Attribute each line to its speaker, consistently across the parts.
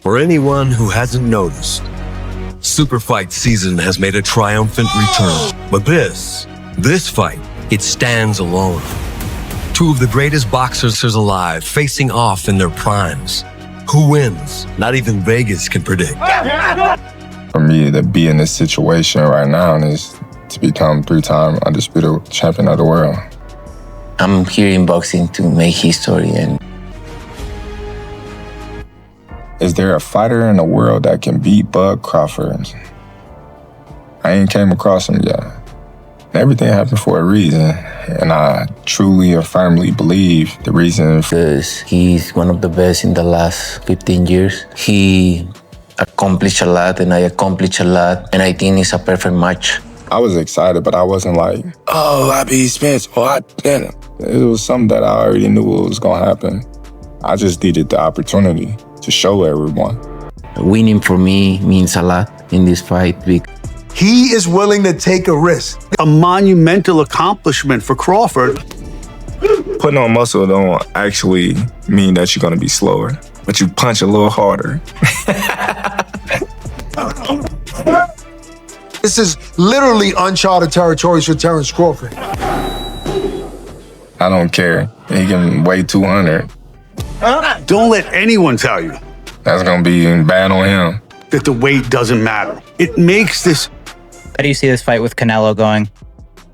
Speaker 1: For anyone who hasn't noticed, super fight season has made a triumphant return. But this fight, it stands alone. Two of the greatest boxers alive facing off in their primes. Who wins? Not even Vegas can predict.
Speaker 2: For me to be in this situation right now is to become 3-time undisputed champion of the world.
Speaker 3: I'm here in boxing to make history. And
Speaker 2: is there a fighter in the world that can beat Bud Crawford? I ain't came across him yet. Everything happened for a reason, and I truly and firmly believe the reason.
Speaker 3: Because he's one of the best in the last 15 years. He accomplished a lot, and I accomplished a lot, and I think it's a perfect match.
Speaker 2: I was excited, but I wasn't like, oh, I beat Spence, oh, I did it. It was something that I already knew was gonna happen. I just needed the opportunity to show everyone.
Speaker 3: Winning for me means a lot in this fight.
Speaker 4: He is willing to take a risk. A monumental accomplishment for Crawford.
Speaker 2: Putting on muscle don't actually mean that you're gonna be slower, but you punch a little harder.
Speaker 4: This is literally uncharted territories for Terence Crawford.
Speaker 2: I don't care. He can weigh 200.
Speaker 4: Don't let anyone tell you
Speaker 2: That's gonna be bad on him.
Speaker 4: that the weight doesn't matter. It makes this.
Speaker 5: How do you see this fight with Canelo going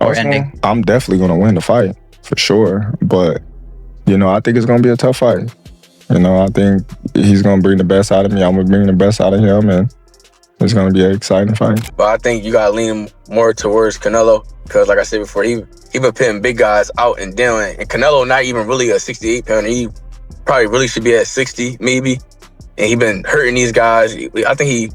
Speaker 5: or ending?
Speaker 2: I'm definitely gonna win the fight, for sure. But, I think it's gonna be a tough fight. I think he's gonna bring the best out of me. I'm gonna bring the best out of him, and it's gonna be an exciting fight.
Speaker 6: But I think you gotta lean more towards Canelo, because like I said before, he been putting big guys out and down. And Canelo not even really a 68-pounder. He probably really should be at 60, maybe. And he been hurting these guys. I think he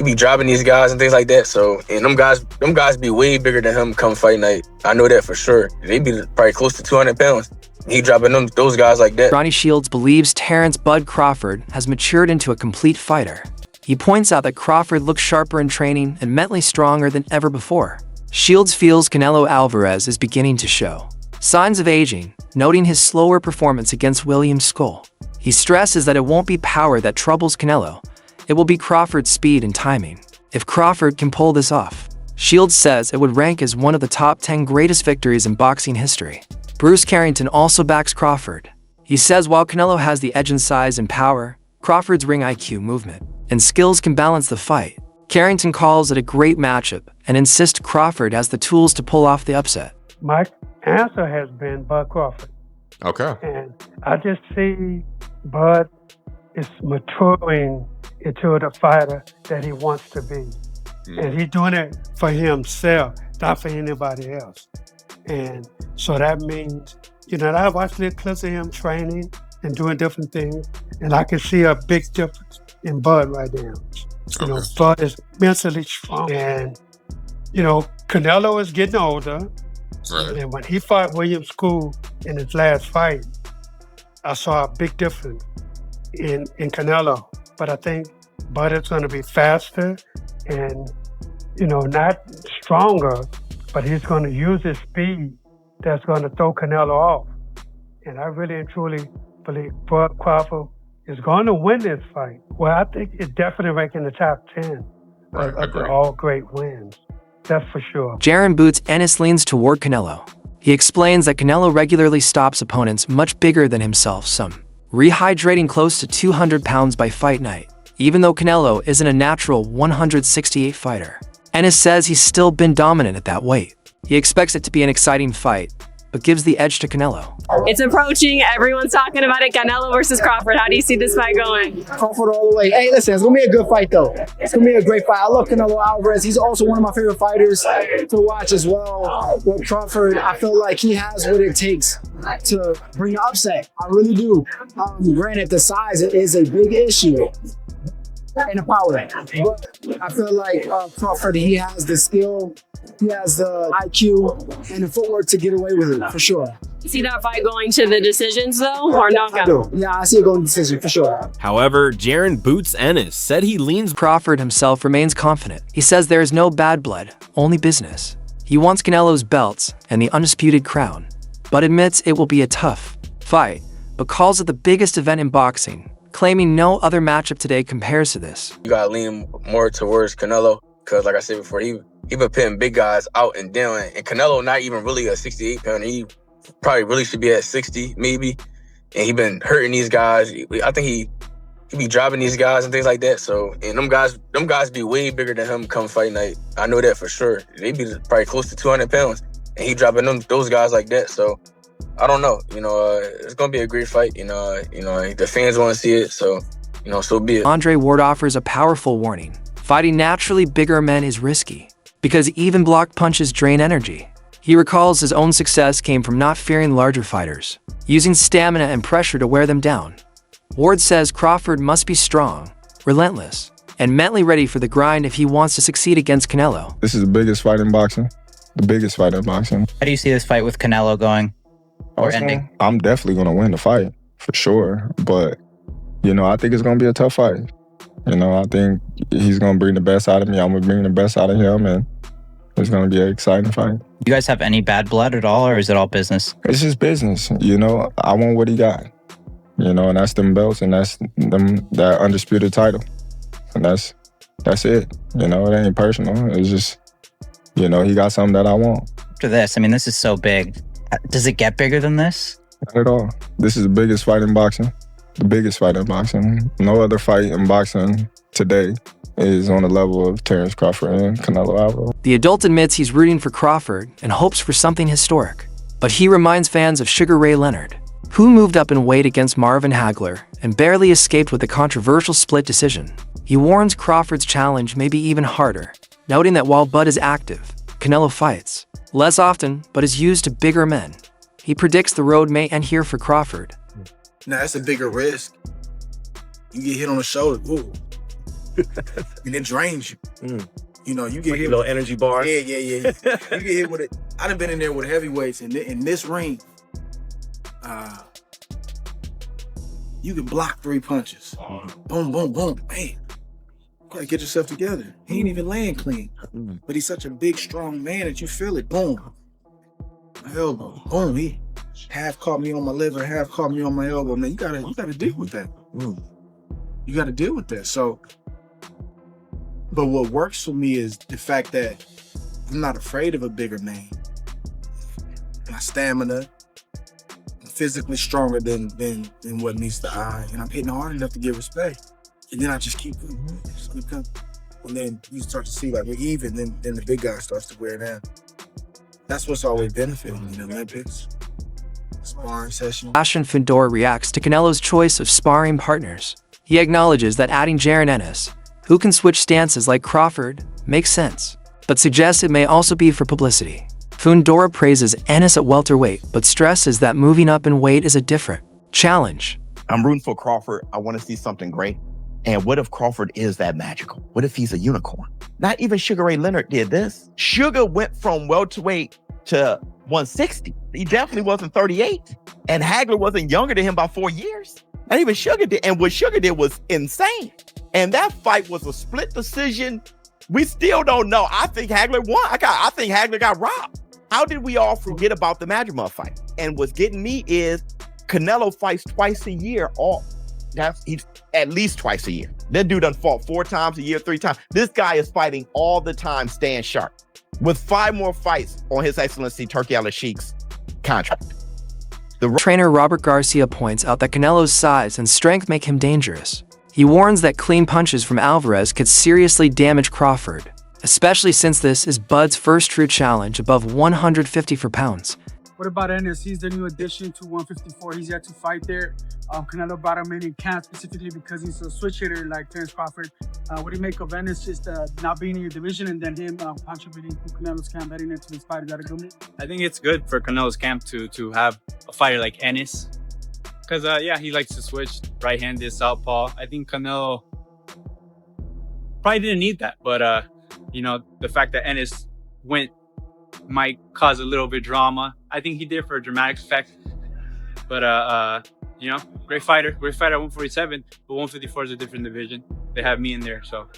Speaker 6: be dropping these guys and things like that. So, and them guys be way bigger than him come fight night. I know that for sure. They be probably close to 200 pounds. He dropping those guys like that.
Speaker 7: Ronnie Shields believes Terence "Bud" Crawford has matured into a complete fighter. He points out that Crawford looks sharper in training and mentally stronger than ever before. Shields feels Canelo Alvarez is beginning to show signs of aging, noting his slower performance against William Skull. He stresses that it won't be power that troubles Canelo. It will be Crawford's speed and timing. If Crawford can pull this off, Shields says it would rank as one of the top 10 greatest victories in boxing history. Bruce Carrington also backs Crawford. He says while Canelo has the edge in size and power, Crawford's ring IQ, movement, and skills can balance the fight. Carrington calls it a great matchup and insists Crawford has the tools to pull off the upset.
Speaker 8: My answer has been Bud Crawford.
Speaker 9: Okay.
Speaker 8: And I just see Bud is maturing into the fighter that he wants to be. And he's doing it for himself, not for anybody else. And so that means, I watched little clips of him training and doing different things, and I can see a big difference in Bud right now. Bud is mentally strong. And, Canelo is getting older.
Speaker 9: Right.
Speaker 8: And when he fought William Skull in his last fight, I saw a big difference in Canelo. But I think Bud is going to be faster and, not stronger, but he's going to use his speed that's going to throw Canelo off. And I really and truly believe Bud Crawford is going to win this fight. Well, I think it's definitely ranking in the top 10 of the all great wins. That's for sure.
Speaker 7: Jaron Boots Ennis leans toward Canelo. He explains that Canelo regularly stops opponents much bigger than himself, some rehydrating close to 200 pounds by fight night, even though Canelo isn't a natural 168 fighter. Ennis says he's still been dominant at that weight. He expects it to be an exciting fight, but gives the edge to Canelo.
Speaker 10: It's approaching. Everyone's talking about it. Canelo versus Crawford. How do you see this fight going?
Speaker 11: Crawford all the way. Hey, listen, it's going to be a good fight, though. It's going to be a great fight. I love Canelo Alvarez. He's also one of my favorite fighters to watch as well. But Crawford, I feel like he has what it takes to bring the upset. I really do. Granted, the size is a big issue. And the power. But I feel like Crawford, he has the skill, he has the IQ, and the footwork to get away with it, for sure.
Speaker 10: See that fight going to the decisions, though, or knockout?
Speaker 11: I do. Yeah, I see it going to decision, for sure.
Speaker 9: However, Jaron Boots Ennis said he leans.
Speaker 7: Crawford himself remains confident. He says there is no bad blood, only business. He wants Canelo's belts and the undisputed crown, but admits it will be a tough fight, but calls it the biggest event in boxing, claiming no other matchup today compares to this.
Speaker 6: You gotta lean more towards Canelo, because like I said before, he been pitting big guys out and down. And Canelo not even really a 68 pounder. He probably really should be at 60, maybe. And he been hurting these guys. I think he be dropping these guys and things like that. So, and them guys be way bigger than him come fight night. I know that for sure. They be probably close to 200 pounds. And he dropping those guys like that. So, I don't know. It's gonna be a great fight. The fans want to see it. So, so be it.
Speaker 7: Andre Ward offers a powerful warning. Fighting naturally bigger men is risky, because even block punches drain energy. He recalls his own success came from not fearing larger fighters, using stamina and pressure to wear them down. Ward says Crawford must be strong, relentless, and mentally ready for the grind if he wants to succeed against Canelo.
Speaker 2: This is the biggest fight in boxing. The biggest fight in boxing.
Speaker 5: How do you see this fight with Canelo going or ending?
Speaker 2: I'm definitely going to win the fight, for sure. But, I think it's going to be a tough fight. I think he's going to bring the best out of me. I'm going to bring the best out of him, and it's going to be an exciting fight.
Speaker 5: You guys have any bad blood at all, or is it all business?
Speaker 2: It's just business. I want what he got. And that's them belts, and that's that undisputed title. And that's it. It ain't personal. It's just, he got something that I want.
Speaker 5: After this, this is so big. Does it get bigger than this?
Speaker 2: Not at all. This is the biggest fight in boxing. The biggest fight in boxing. No other fight in boxing today is on the level of Terence Crawford and Canelo Alvarez.
Speaker 7: The adult admits he's rooting for Crawford and hopes for something historic. But he reminds fans of Sugar Ray Leonard, who moved up in weight against Marvin Hagler and barely escaped with a controversial split decision. He warns Crawford's challenge may be even harder, noting that while Bud is active, Canelo fights less often but is used to bigger men. He predicts the road may end here for Crawford.
Speaker 12: Now, that's a bigger risk. You get hit on the shoulder, ooh. And it drains you. You get hit
Speaker 13: little energy bars.
Speaker 12: Yeah. You get hit with it. I done been in there with heavyweights, and in this ring, you can block 3 punches. Boom, boom, boom, man. You gotta get yourself together. He ain't even laying clean. But he's such a big, strong man that you feel it. Boom. My elbow. Boom. He half caught me on my liver, half caught me on my elbow. Man, you gotta deal with that. You gotta deal with that. So, but what works for me is the fact that I'm not afraid of a bigger man. My stamina, I'm physically stronger than what meets the eye, and I'm hitting hard enough to get respect. And then I just keep going. And then you start to see like we're even, then the big guy starts to wear down. That's what's always benefiting me in the Olympics. Sparring session.
Speaker 7: Sebastian Fundora reacts to Canelo's choice of sparring partners. He acknowledges that adding Jaron Ennis, who can switch stances like Crawford, makes sense, but suggests it may also be for publicity. Fundora praises Ennis at welterweight, but stresses that moving up in weight is a different challenge.
Speaker 13: I'm rooting for Crawford. I want to see something great. And what if Crawford is that magical? What if he's a unicorn? Not even Sugar Ray Leonard did this. Sugar went from welterweight to 160. He definitely wasn't 38. And Hagler wasn't younger than him by 4 years. And even Sugar did. And what Sugar did was insane. And that fight was a split decision. We still don't know. I think Hagler won. I think Hagler got robbed. How did we all forget about the Madrimov fight? And what's getting me is Canelo fights twice a year. He's at least twice a year. That dude done fought 4 times a year, 3 times. This guy is fighting all the time, staying sharp. With 5 more fights on His Excellency Turki Al-Sheikh's contract.
Speaker 7: Trainer Robert Garcia points out that Canelo's size and strength make him dangerous. He warns that clean punches from Alvarez could seriously damage Crawford, especially since this is Bud's first true challenge above 154 pounds.
Speaker 14: What about Ennis? He's the new addition to 154. He's yet to fight there. Canelo brought him in camp specifically because he's a switch hitter like Terence Crawford. What do you make of Ennis just not being in your division and then him contributing to Canelo's camp heading into this fight? Is that a good move?
Speaker 15: I think it's good for Canelo's camp to have a fighter like Ennis. Because, he likes to switch right-handed, southpaw. I think Canelo probably didn't need that. But, the fact that Ennis went might cause a little bit of drama. I think he did for a dramatic effect. But, great fighter at 147, but 154 is a different division. They have me in there, so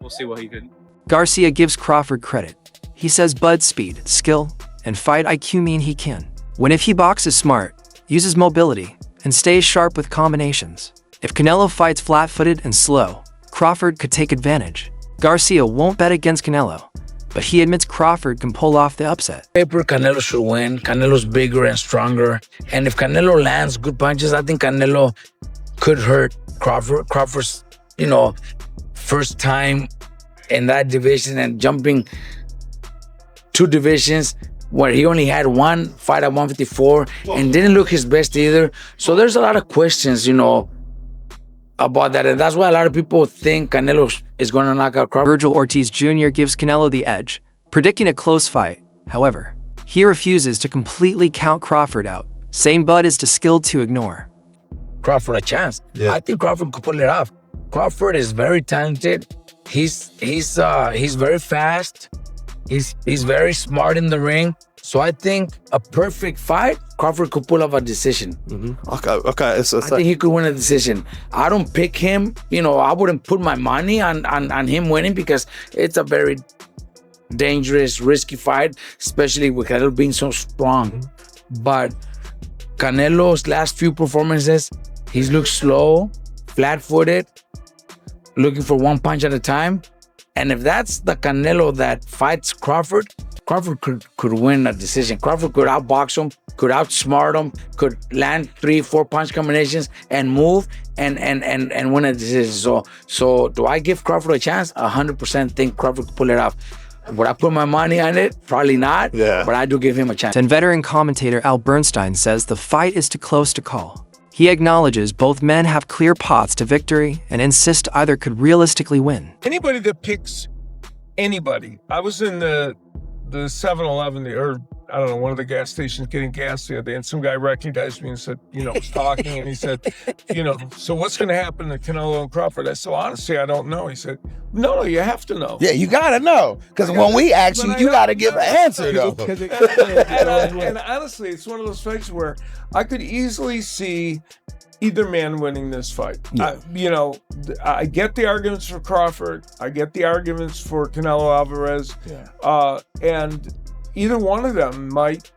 Speaker 15: we'll see what he could.
Speaker 7: Garcia gives Crawford credit. He says Bud's speed, skill, and fight IQ mean he can. If he boxes smart, uses mobility, and stays sharp with combinations, If Canelo fights flat-footed and slow, Crawford could take advantage. Garcia won't bet against Canelo, but he admits Crawford can pull off the upset.
Speaker 16: Paper, Canelo should win. Canelo's bigger and stronger. And if Canelo lands good punches, I think Canelo could hurt Crawford. Crawford's, first time in that division and jumping 2 divisions where he only had 1 fight at 154 and didn't look his best either. So there's a lot of questions, about that. And that's why a lot of people think Canelo is going to knock out Crawford.
Speaker 7: Virgil Ortiz Jr. gives Canelo the edge, predicting a close fight. However, he refuses to completely count Crawford out, saying Bud is too skilled to ignore.
Speaker 16: Crawford a chance. Yeah. I think Crawford could pull it off. Crawford is very talented. He's very fast. He's very smart in the ring. So I think a perfect fight, Crawford could pull off a decision.
Speaker 17: Okay.
Speaker 16: I think he could win a decision. I don't pick him. I wouldn't put my money on him winning because it's a very dangerous, risky fight, especially with Canelo being so strong. But Canelo's last few performances, he's looked slow, flat-footed, looking for 1 punch at a time. And if that's the Canelo that fights Crawford, Crawford could win a decision. Crawford could outbox him, could outsmart him, could land 3-4 punch combinations and move and win a decision. So do I give Crawford a chance? 100% think Crawford could pull it off. Would I put my money on it? Probably not. Yeah. But I do give him a chance.
Speaker 7: And veteran commentator Al Bernstein says the fight is too close to call. He acknowledges both men have clear paths to victory and insists either could realistically win.
Speaker 17: Anybody that picks anybody. I was in the 7-Eleven, or I don't know, one of the gas stations getting gas the other day, and some guy recognized me and said, was talking, and he said, so what's going to happen to Canelo and Crawford? I said, honestly, I don't know. He said, no, you have to know.
Speaker 13: Yeah, you got to know. Because when we ask you, you got to give an answer, though.
Speaker 17: And honestly, it's one of those fights where I could easily see either man winning this fight. Yeah. I get the arguments for Crawford. I get the arguments for Canelo Alvarez. Yeah. And either one of them might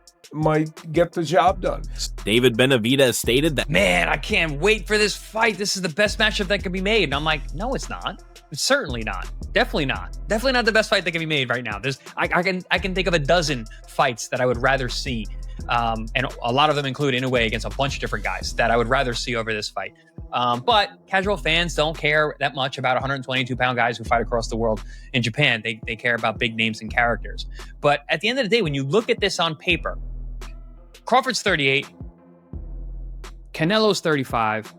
Speaker 17: get the job done.
Speaker 9: David Benavidez stated that,
Speaker 18: man, I can't wait for this fight. This is the best matchup that can be made. And I'm like, no, it's not. It's certainly not. Definitely not. Definitely not the best fight that can be made right now. I can think of a dozen fights that I would rather see. And a lot of them include Inoue against a bunch of different guys that I would rather see over this fight. But casual fans don't care that much about 122-pound guys who fight across the world in Japan. They care about big names and characters. But at the end of the day, when you look at this on paper, Crawford's 38, Canelo's 35.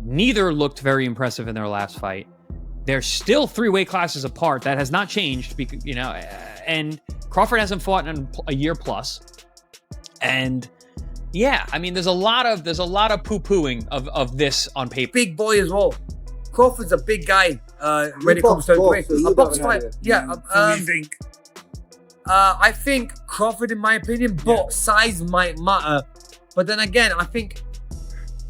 Speaker 18: Neither looked very impressive in their last fight. They're still 3 weight classes apart. That has not changed, and Crawford hasn't fought in a year plus. And yeah, I mean, there's a lot of poo-pooing of this on paper.
Speaker 19: Big boy as well. Crawford's a big guy when it comes to a box fight. Yeah.
Speaker 17: What do you think?
Speaker 19: I think Crawford, in my opinion, but size might matter. But then again, I think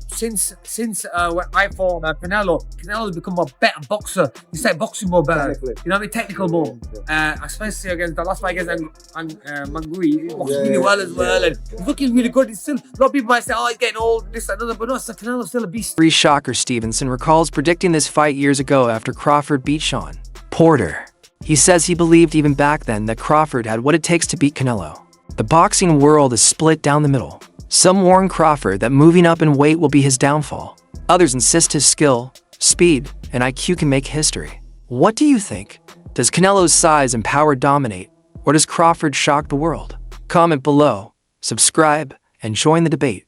Speaker 19: since when I fought Canelo's become a better boxer. He started boxing more better. Technical more. Especially against the last fight against Mangui. He boxed really well as well. And he's looking really good. He's still, a lot of people might say, oh, he's getting old, this and another. But no, Canelo's still a beast.
Speaker 7: Shocker Stevenson recalls predicting this fight years ago after Crawford beat Sean Porter. He says he believed even back then that Crawford had what it takes to beat Canelo. The boxing world is split down the middle. Some warn Crawford that moving up in weight will be his downfall. Others insist his skill, speed, and IQ can make history. What do you think? Does Canelo's size and power dominate, or does Crawford shock the world? Comment below, subscribe, and join the debate.